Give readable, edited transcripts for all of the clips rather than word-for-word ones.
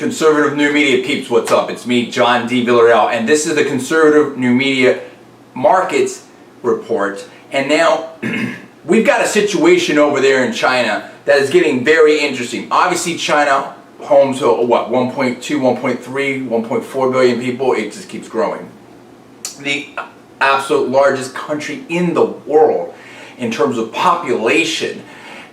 Conservative New Media peeps, what's up? It's me, John D. Villarreal, and this is the Conservative New Media Markets Report. And now we've got a situation over there in China that is getting very interesting. Obviously, China homes to what, 1.2, 1.3, 1.4 billion people. It just keeps growing. The absolute largest country in the world in terms of population,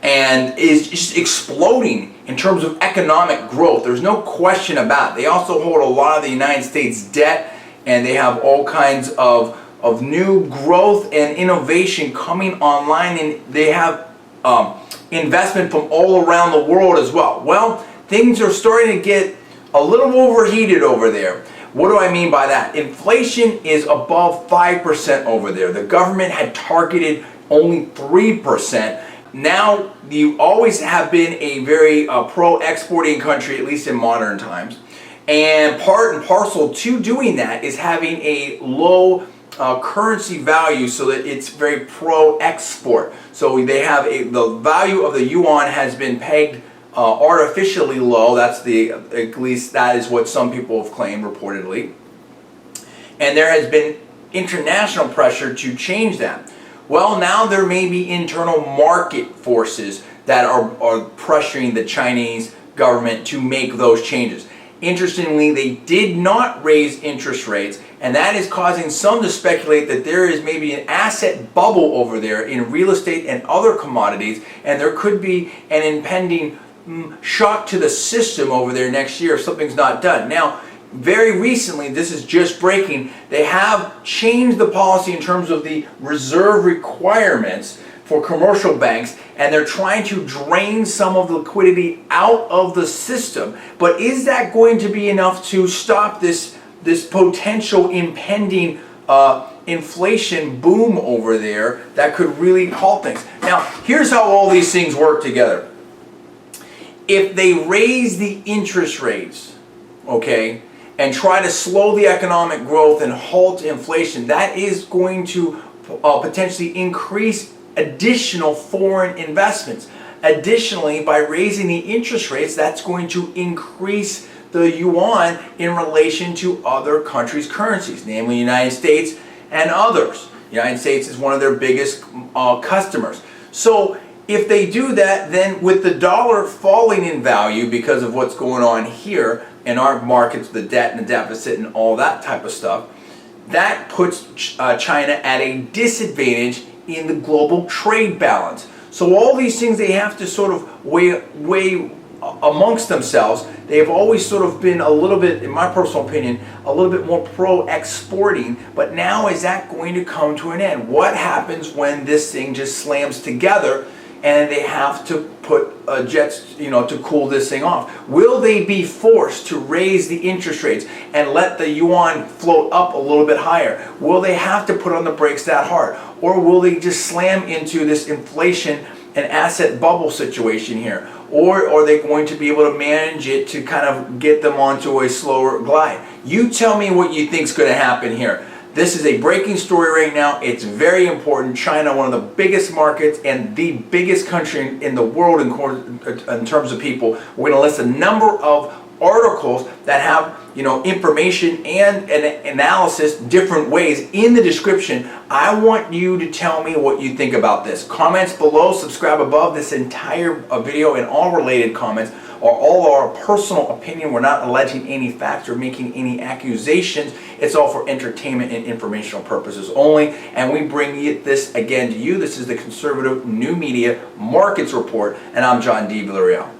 and is just exploding in terms of economic growth. There's no question about it. They also hold a lot of the United States debt, and they have all kinds of new growth and innovation coming online, and they have investment from all around the world as well. Well, things are starting to get a little overheated over there. What do I mean by that? Inflation is above 5% over there. The government had targeted only 3%. Now, you always have been a very pro-exporting country, at least in modern times. And part and parcel to doing that is having a low currency value so that it's very pro-export. So they have the value of the yuan has been pegged artificially low. That's at least that is what some people have claimed reportedly. And there has been international pressure to change that. Well, now there may be internal market forces that are pressuring the Chinese government to make those changes. Interestingly, they did not raise interest rates, and that is causing some to speculate that there is maybe an asset bubble over there in real estate and other commodities, and there could be an impending shock to the system over there next year if something's not done. Now, very recently, this is just breaking, they have changed the policy in terms of the reserve requirements for commercial banks, and they're trying to drain some of the liquidity out of the system. But is that going to be enough to stop this potential impending inflation boom over there that could really halt things? Now, here's how all these things work together. If they raise the interest rates, okay, and try to slow the economic growth and halt inflation, that is going to potentially increase additional foreign investments. Additionally, by raising the interest rates, that's going to increase the yuan in relation to other countries' currencies, namely the United States and others. The United States is one of their biggest customers. So if they do that, then with the dollar falling in value because of what's going on here in our markets, the debt and the deficit and all that type of stuff, that puts China at a disadvantage in the global trade balance. So all these things they have to sort of weigh amongst themselves. They've always sort of been a little bit, in my personal opinion, a little bit more pro-exporting, but now is that going to come to an end? What happens when this thing just slams together and they have to put jets, to cool this thing off? Will they be forced to raise the interest rates and let the yuan float up a little bit higher? Will they have to put on the brakes that hard? Or will they just slam into this inflation and asset bubble situation here? Or are they going to be able to manage it to kind of get them onto a slower glide? You tell me what you think is going to happen here. This is a breaking story right now. It's very important. China, one of the biggest markets and the biggest country in the world in terms of people. We're going to list a number of articles that have information and an analysis different ways in the description. I want you to tell me what you think about this. Comments below, subscribe above. This entire video and all related comments are all our personal opinion. We're not alleging any facts or making any accusations. It's all for entertainment and informational purposes only. And we bring this again to you. This is the Conservative New Media Markets Report, and I'm John D. Villarreal.